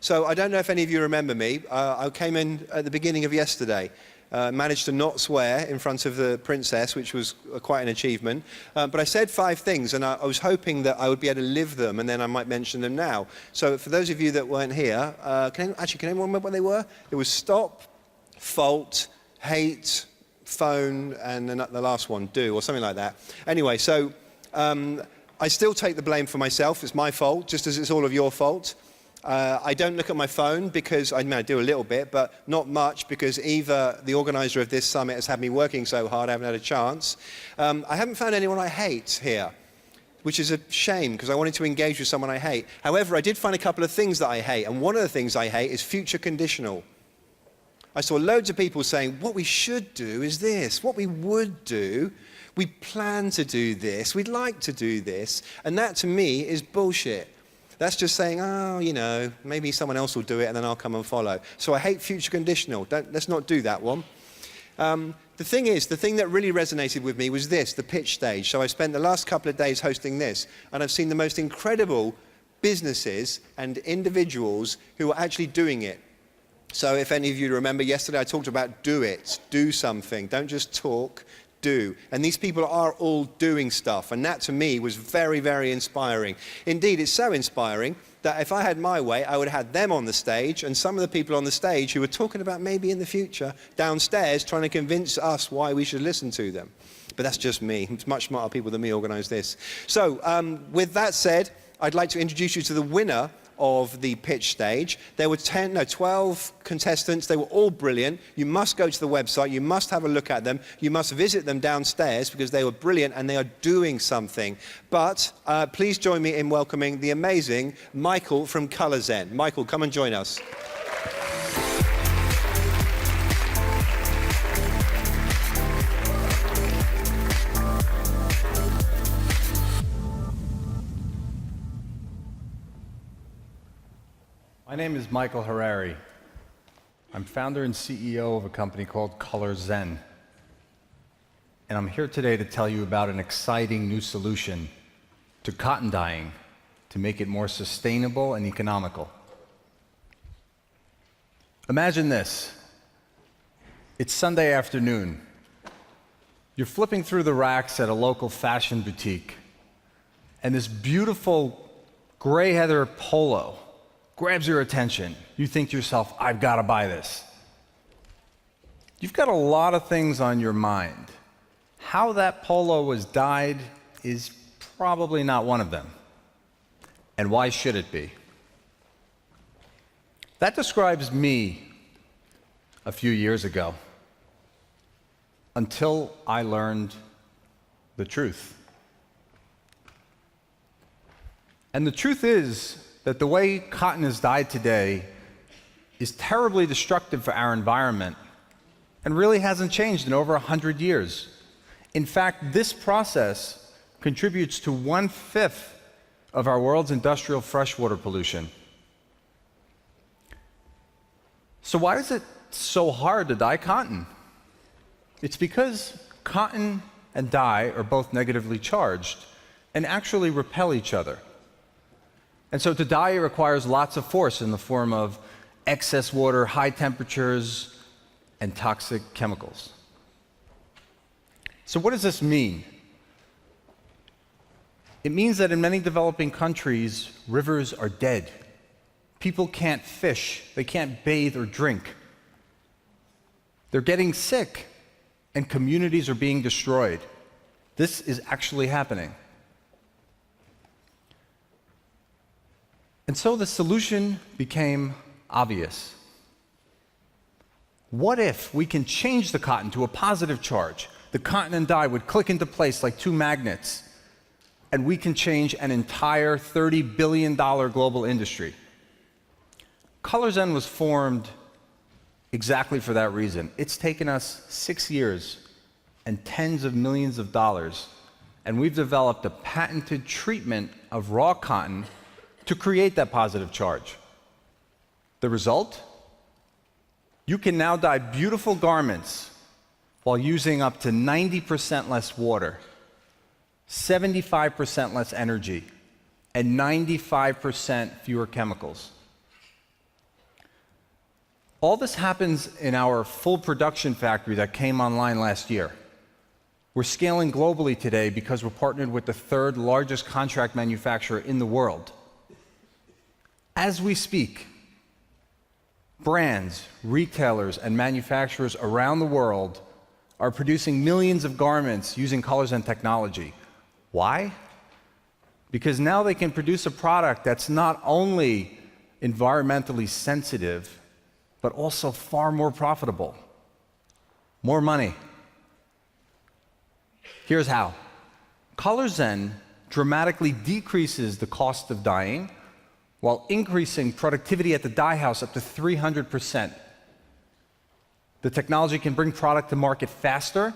So I don't know if any of you remember me. I came in at the beginning of yesterday. Managed to not swear in front of the princess, which was quite an achievement. But I said 5 things, and I was hoping that I would be able to live them, and then I might mention them now. So for those of you that weren't here, can anyone remember what they were? It was stop, fault, hate, phone, and then the last one, do, or something like that. Anyway, so I still take the blame for myself. It's my fault, just as it's all of your fault. I don't look at my phone because, I do a little bit, but not much, because Eva, the organizer of this summit, has had me working so hard I haven't had a chance. I haven't found anyone I hate here, which is a shame, because I wanted to engage with someone I hate. However, I did find a couple of things that I hate, and one of the things I hate is future conditional. I saw loads of people saying, what we should do is this, what we would do, we plan to do this, we'd like to do this, and that to me is bullshit. That's just saying, oh, you know, maybe someone else will do it and then I'll come and follow. So I hate future conditional. Let's not do that one. The thing that really resonated with me was this, the pitch stage. So I spent the last couple of days hosting this, and I've seen the most incredible businesses and individuals who are actually doing it. So if any of you remember yesterday, I talked about do it, do something, don't just talk, do. And these people are all doing stuff, and that to me was very, very inspiring. Indeed, it's so inspiring that if I had my way, I would have had them on the stage, and some of the people on the stage who were talking about maybe in the future downstairs trying to convince us why we should listen to them. But that's just me. It's much smarter people than me organize this. So with that said, I'd like to introduce you to the winner of the pitch stage. There were 12 contestants. They were all brilliant. You must go to the website. You must have a look at them. You must visit them downstairs because they were brilliant and they are doing something. But please join me in welcoming the amazing Michael from ColorZen. Michael, come and join us. My name is Michael Harari. I'm founder and CEO of a company called ColorZen. And I'm here today to tell you about an exciting new solution to cotton dyeing to make it more sustainable and economical. Imagine this. It's Sunday afternoon. You're flipping through the racks at a local fashion boutique, and this beautiful gray heather polo grabs your attention. You think to yourself, I've got to buy this. You've got a lot of things on your mind. How that polo was dyed is probably not one of them. And why should it be? That describes me a few years ago, until I learned the truth. And the truth is that the way cotton is dyed today is terribly destructive for our environment and really hasn't changed in over 100 years. In fact, this process contributes to 1/5 of our world's industrial freshwater pollution. So why is it so hard to dye cotton? It's because cotton and dye are both negatively charged and actually repel each other. And so to dye, it requires lots of force in the form of excess water, high temperatures, and toxic chemicals. So what does this mean? It means that in many developing countries, rivers are dead. People can't fish, they can't bathe or drink. They're getting sick, and communities are being destroyed. This is actually happening. And so the solution became obvious. What if we can change the cotton to a positive charge? The cotton and dye would click into place like 2 magnets, and we can change an entire $30 billion global industry. ColorZen was formed exactly for that reason. It's taken us 6 years and tens of millions of dollars, and we've developed a patented treatment of raw cotton to create that positive charge. The result? You can now dye beautiful garments while using up to 90% less water, 75% less energy, and 95% fewer chemicals. All this happens in our full production factory that came online last year. We're scaling globally today because we're partnered with the third largest contract manufacturer in the world. As we speak, brands, retailers, and manufacturers around the world are producing millions of garments using ColorZen technology. Why? Because now they can produce a product that's not only environmentally sensitive, but also far more profitable. More money. Here's how. ColorZen dramatically decreases the cost of dyeing while increasing productivity at the dye house up to 300%. The technology can bring product to market faster,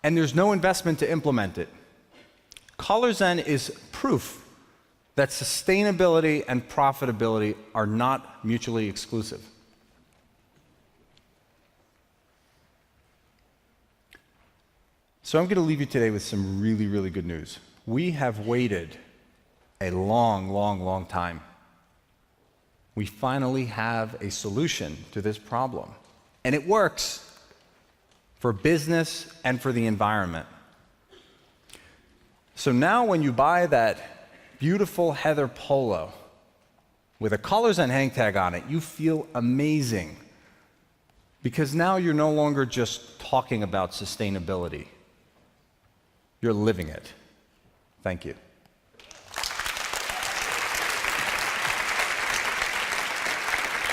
and there's no investment to implement it. ColorZen is proof that sustainability and profitability are not mutually exclusive. So I'm going to leave you today with some really, really good news. We have waited a long time. We finally have a solution to this problem. And it works for business and for the environment. So now when you buy that beautiful heather polo with a ColorZen hang tag on it, you feel amazing. Because now you're no longer just talking about sustainability. You're living it. Thank you.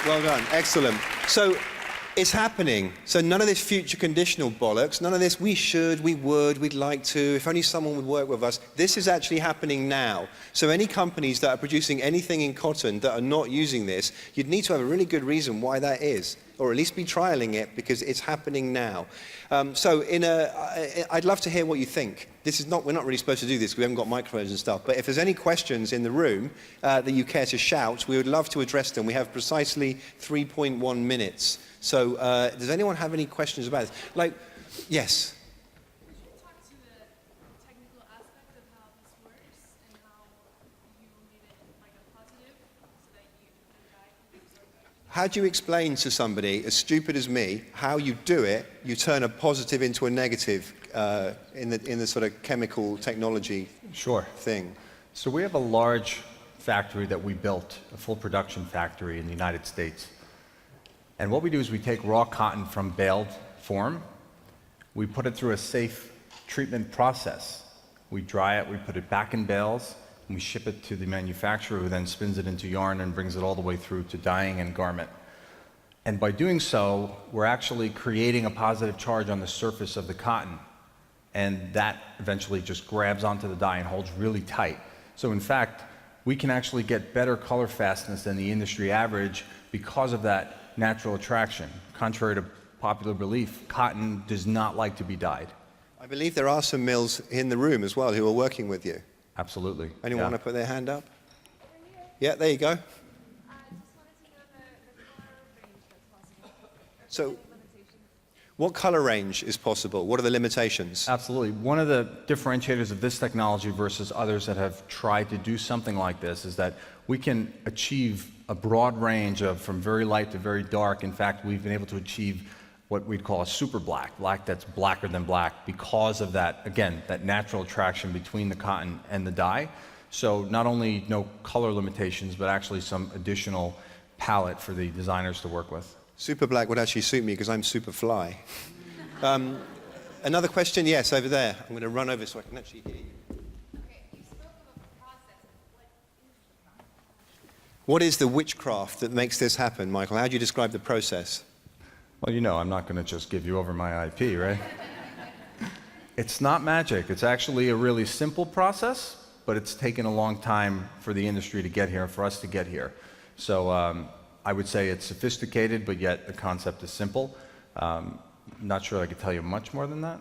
Well done. Excellent. So it's happening. So none of this future conditional bollocks, none of this we should, we would, we'd like to, if only someone would work with us. This is actually happening now. So any companies that are producing anything in cotton that are not using this, you'd need to have a really good reason why that is, or at least be trialing it because it's happening now. I'd love to hear what you think. We're not really supposed to do this, we haven't got microphones and stuff, but if there's any questions in the room that you care to shout, we would love to address them. We have precisely 3.1 minutes. So does anyone have any questions about this? Yes? Could you talk to the technical aspect of how this works and how you made it a positive so that the guy can absorb it? How do you explain to somebody as stupid as me how you do it, you turn a positive into a negative in the sort of chemical technology thing? So we have a large factory that we built, a full production factory in the United States. And what we do is we take raw cotton from baled form, we put it through a safe treatment process. We dry it, we put it back in bales, and we ship it to the manufacturer who then spins it into yarn and brings it all the way through to dyeing and garment. And by doing so, we're actually creating a positive charge on the surface of the cotton. And that eventually just grabs onto the dye and holds really tight. So in fact, we can actually get better color fastness than the industry average because of that natural attraction. Contrary to popular belief, cotton does not like to be dyed. I believe there are some mills in the room as well who are working with you. Absolutely. Anyone want to put their hand up? Yeah, there you go. I just wanted to know the color range that's possible. So, Limitations. what color range is possible? What are the limitations? Absolutely. One of the differentiators of this technology versus others that have tried to do something like this is that we can achieve a broad range of from very light to very dark. In fact, we've been able to achieve what we'd call a super black, black that's blacker than black because of that, again, that natural attraction between the cotton and the dye. So not only no color limitations, but actually some additional palette for the designers to work with. Super black would actually suit me because I'm super fly. Another question? Yes, over there. I'm going to run over so I can actually hear you. Okay, you spoke of a process. What is the process? What is the witchcraft that makes this happen, Michael? How do you describe the process? Well, you know, I'm not going to just give you over my IP, right? It's not magic. It's actually a really simple process, but it's taken a long time for the industry to get here, for us to get here. So I would say it's sophisticated, but yet the concept is simple. Not sure I could tell you much more than that.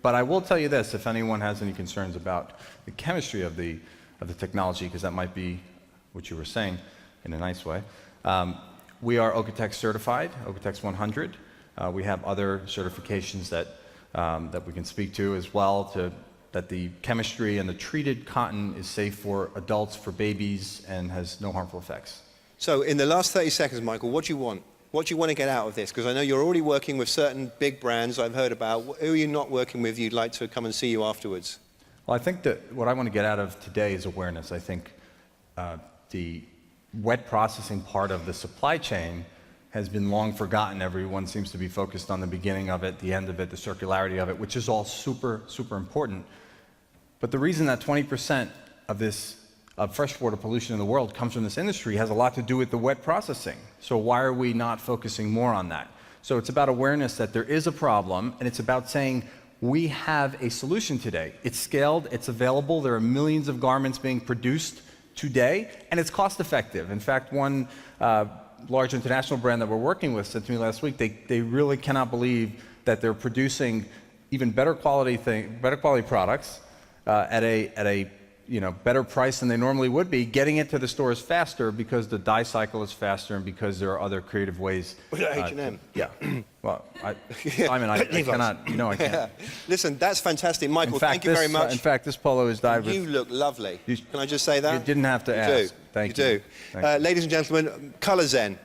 But I will tell you this, if anyone has any concerns about the chemistry of the technology, because that might be what you were saying in a nice way. We are Okotex certified, Okotex 100. We have other certifications that we can speak to as well, that the chemistry and the treated cotton is safe for adults, for babies, and has no harmful effects. So in the last 30 seconds, Michael, what do you want? What do you want to get out of this? Because I know you're already working with certain big brands I've heard about. Who are you not working with you'd like to come and see you afterwards? Well, I think that what I want to get out of today is awareness. I think the wet processing part of the supply chain has been long forgotten. Everyone seems to be focused on the beginning of it, the end of it, the circularity of it, which is all super, super important. But the reason that 20% of freshwater pollution in the world comes from this industry has a lot to do with the wet processing. So why are we not focusing more on that? So it's about awareness that there is a problem, and it's about saying we have a solution today. It's scaled, it's available, there are millions of garments being produced today, and it's cost effective. In fact, one large international brand that we're working with said to me last week, they really cannot believe that they're producing even better quality products at a better price than they normally would be, getting it to the stores faster because the dye cycle is faster and because there are other creative ways. H&M. Yeah. Well, Simon, I cannot, I can't. Listen, that's fantastic. Michael, In fact, thank you very much. In fact, this polo is dyed with... You look lovely. Can I just say that? You didn't have to ask. Thank you. You do. Ladies and gentlemen, ColorZen.